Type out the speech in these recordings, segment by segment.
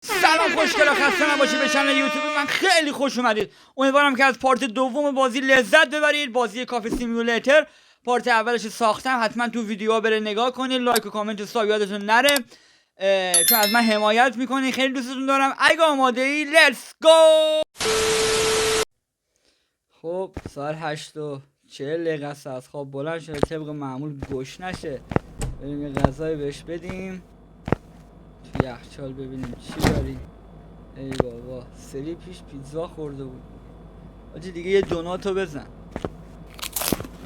سلام خوشگلا، خسته نباشید به چنل یوتیوب من. خیلی خوش اومدید. امیدوارم که از پارت دوم بازی لذت ببرید. بازی کافه سیمیولاتور پارت اولش ساختم، حتما تو ویدیو بره نگاه کنید، لایک و کامنت و ساب یادتون نره چون از من حمایت میکنید. خیلی دوستتون دارم. اگه آماده ای لیتس گو. خب ساعت 8:40 است. از خواب بلند شده، طبق معمول گوش نشه، بریم یه غذای بهش بدیم. تو یخچال ببینیم چی داریم. ای بابا، سری پیش پیتزا خورده بود آجی، دیگه یه دوناتو بزن.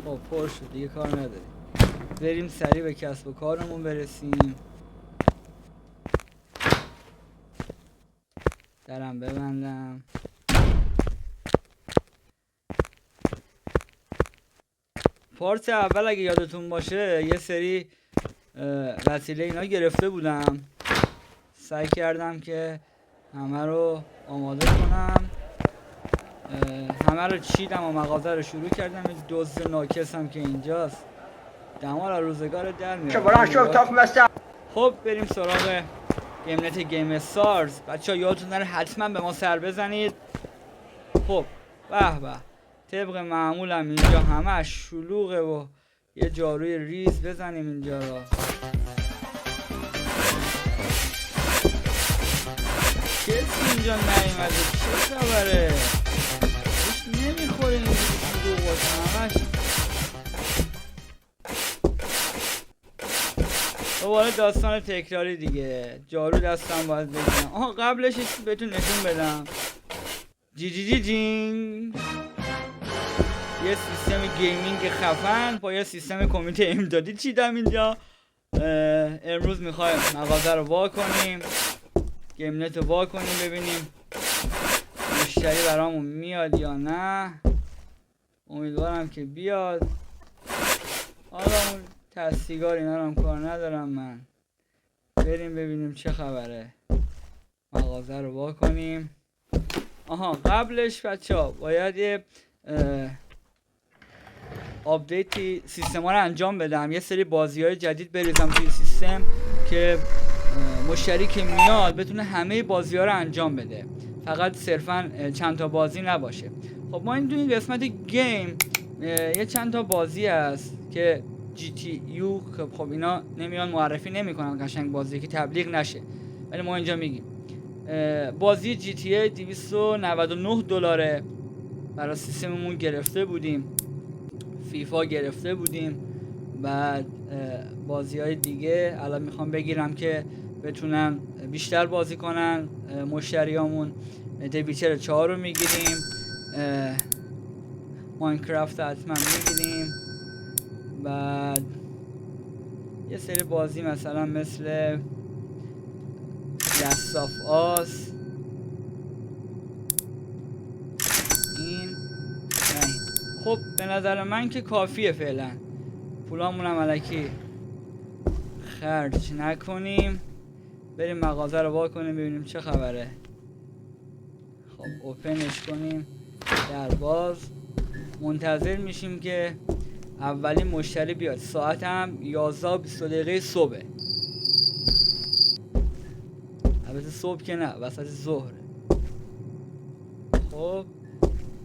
خب پر شد، دیگه کار نداریم. بریم سریع به کسب و کارمون برسیم. درم ببندم. پارت اول اگه یادتون باشه یه سری وسیله اینا گرفته بودم، سعی کردم که همه رو آماده کنم، همه رو چیدم و مغازه رو شروع کردم. این دزد ناکسم که اینجاست دمار روزگار در میاد. خب بریم سراغ گیمنت گیم استارز. بچه ها یادتون نره حتما به ما سر بزنید. خب به به، طبق معمولم اینجا همه شلوغه و یه جاروی ریز بزنیم اینجا را. کسی اینجا نیومده، چه خبره؟ هیچ نمیخوره اینجا دو باشن همش. دوباره داستان تکراری دیگه. جارو دستم باید بگیرم. آها قبلش بهتون نشون بدم. جی جی جی جینگ، یه سیستم گیمینگ خفن با یه سیستم کمیته امدادی چیدم اینجا. امروز میخوایم مغازه رو وا کنیم، گیمنت رو وا کنیم، ببینیم مشتری برامون میاد یا نه. امیدوارم که بیاد. حالا اون تصدیقار اینا رو هم کار ندارم من. بریم ببینیم چه خبره. مغازه رو وا کنیم. آها قبلش بچه ها باید یه آپدیتی سیستم ها رو انجام بدم. یه سری بازی های جدید بریزم توی سیستم که مشتری که میاد بتونه همه بازی ها رو انجام بده، فقط صرفا چند تا بازی نباشه. خب ما این قسمت گیم یه چند تا بازی هست که جی تی یو، خب اینا نمیان معرفی نمیکنن قشنگ بازی که تبلیغ نشه، ولی ما اینجا میگیم. بازی جی تی ای $299 برای سیستممون گرفته بودیم. فیفا گرفته بودیم. بعد بازی های دیگه الان میخوام بگیرم که بتونن بیشتر بازی کنن مشتریامون. دیویچر 4 رو میگیریم، ماینکرافت حتما میگیریم. بعد یه سری بازی مثلا مثل لست آف آس، این نه. خب به نظر من که کافیه فعلا. پولامون هم الکی خرج نکنیم. بریم مغازه رو وا کنیم ببینیم چه خبره. خب اوپنش کنیم. در باز منتظر میشیم که اولین مشتری بیاد. ساعت هم 11:20 صبح. البته صبح که نه، وسط ظهره. خب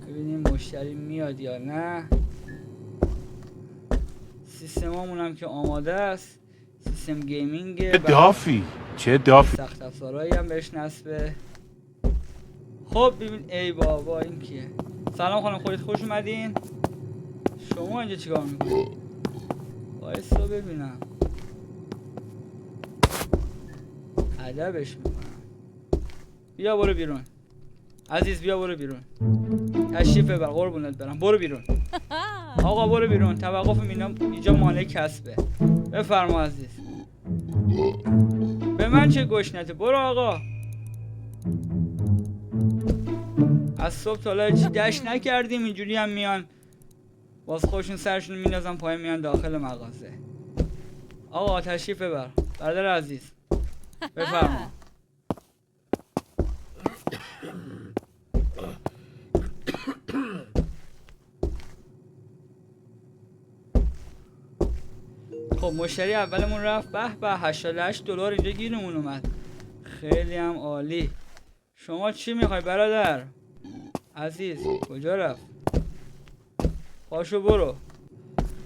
ببینیم مشتری میاد یا نه. سیستمامون هم که آماده است. سیستم گیمینگ چه دافی سخت افزارهایی هم بهش نصبه. خب ببین، ای بابا این کیه؟ سلام خانم، خودت خوش اومدین. شما اینجا چیکار میکنید؟ وایسا ببینم. ادبش میکنم. بیا برو بیرون عزیز، بیا برو بیرون. تشریف ببر قربونت برم. برو بیرون آقا، برو بیرون. توقف اینجا مالک کسبه. بفرما عزیز. به من چه گشنته؟ برو آقا. از صبح تا حالا چی دشت نکردیم، اینجوری هم میان باز خودشون سرشون میندازن پایین، میان داخل مغازه. آقا تشریف ببر برادر عزیز، بفرما. خب مشتری اولمون رفت. به به $88 اینجا گیرمون اومد. خیلی هم عالی. شما چی میخوای برادر عزیز؟ کجا رفت؟ پاشو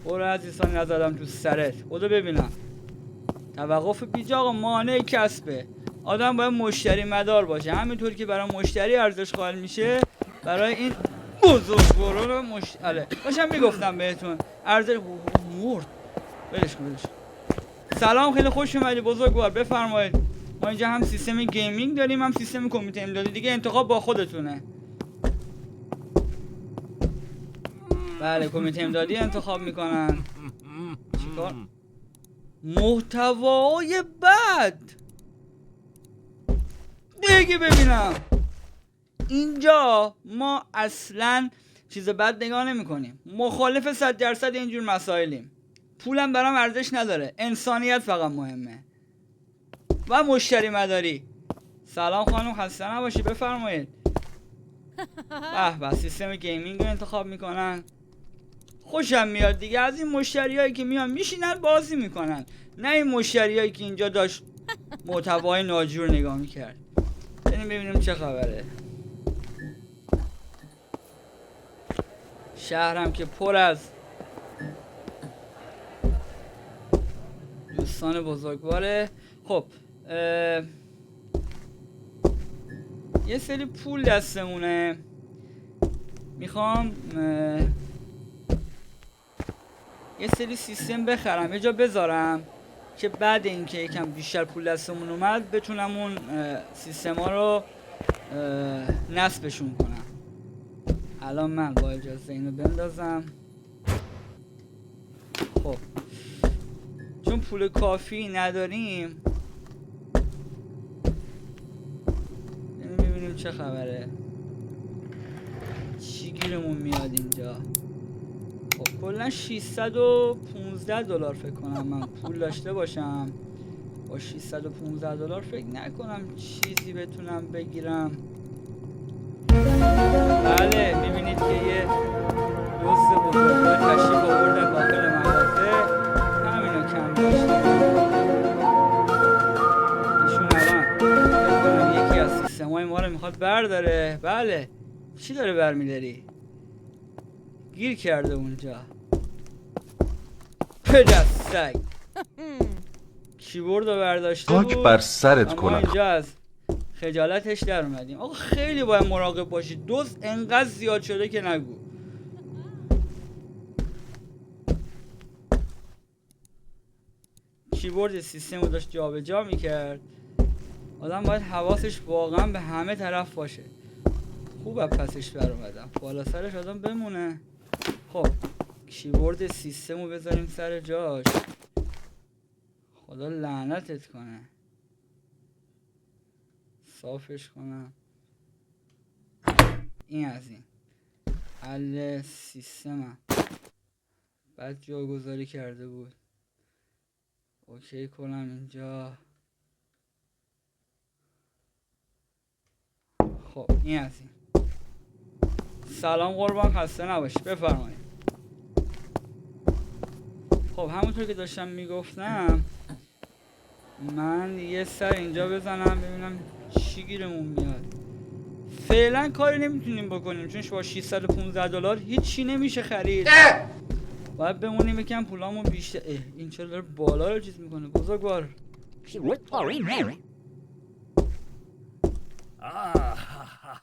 برو عزیزان، نزدم تو سرت. خدا ببینم. توقف بیجا آقا مانع کسبه. آدم باید مشتری مدار باشه، همینطور که برای مشتری ارزش قائل میشه برای این بزرگواران مشتری داشتم میگفتم بهتون ارزش مرد. ولش کن. سلام، خیلی خوش اومدی بزرگوار، بفرمایید. ما اینجا هم سیستم گیمینگ داریم هم سیستم کمیته امدادی، دیگه انتخاب با خودتونه. بله کمیته امدادی انتخاب میکنن. چیکار؟ محتوای بد دیگه ببینم. اینجا ما اصلا چیز بد نگاه نمی کنیم، مخالف 100% اینجور مسائلیم. پولم برام ارزش نداره، انسانیت فقط مهمه و مشتری مداری. سلام خانم، خسته نباشی، بفرمایید. به سیستم گیمینگ رو انتخاب میکنن. خوشم میاد دیگه از این مشتریایی که میان میشینن بازی میکنن، نه این مشتریایی که اینجا داشت محتوای ناجور نگاه میکرد. بریم ببینیم چه خبره. شهرم که پر از دوستان بزرگواره. خب یه سری پول دستمونه، میخوام یه سری سیستم بخرم، یه جا بذارم که بعد اینکه یکم بیشتر پول دستمون اومد بتونم اون سیستم ها رو نصبشون کنم. الان من با اجازه اینو بندازم. خب چون پول کافی نداریم ببینیم چه خبره، چی گیرمون میاد اینجا. خب کلا $615 فکر کنم من پول داشته باشم. با $615 فکر نکنم چیزی بتونم بگیرم. بله میبینید که یه دوست بزرگوار تشریف آوردن داخل مغازه، همینو کم داشته. ایشون الان فکر کنم یکی از سیستم‌های ما رو میخواد برداره. بله چی داره برمیداری؟ گیر کرده اونجا. پدستک کیبورد رو برداشته بود. خاک بر سرت اما کنم. اینجا از خجالتش در اومدیم. آقا خیلی باید مراقب باشید، دوز انقدر زیاد شده که نگو. کیبورد سیستم رو داشت جابجا میکرد. آدم باید حواسش واقعا به همه طرف باشه. خوب از پسش بر اومدم، بالا سرش آدم بمونه. خب کیبورد سیستم رو بذاریم سر جاش. خدا لعنتت کنه. صافش کنم. این از این حل سیستمم. بعد جاگذاری کرده بود. اوکی کنم اینجا. خب این از این. سلام قربان، خسته نباشی، بفرمایید. خب همونطور که داشتم میگفتم من یه سر اینجا بزنم ببینم چی گیرمون میاد. فعلا کاری نمیتونیم بکنیم چون با $615 هیچی نمیشه خرید. باید بمونیم یکم پولامون بیشتر. این چرا داره بالا رو چیز میکنه بزرگوار؟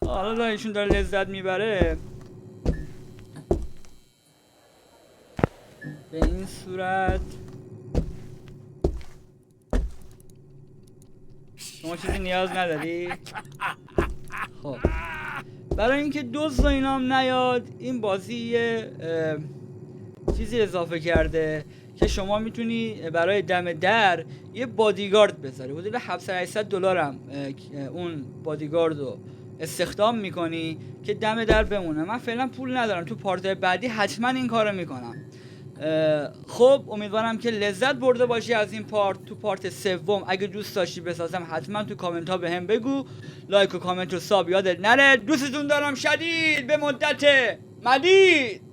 حالا ایشون داره لذت میبره. به این صورت شما چیزی نیاز نداری؟ خب برای اینکه دزد و اینام نیاد این بازی یه چیزی اضافه کرده که شما میتونی برای دم در یه بادیگارد بذاری. حدود $700-800 هم اون بادیگارد رو استخدام میکنی که دم در بمونه. من فعلا پول ندارم، تو پارت بعدی حتما این کارو میکنم. خب امیدوارم که لذت برده باشی از این پارت. تو پارت سوم اگه دوست داشتی بسازم حتما تو کامنت ها به هم بگو. لایک و کامنت و ساب یادت نره. دوستتون دارم شدید، به مدت مدید.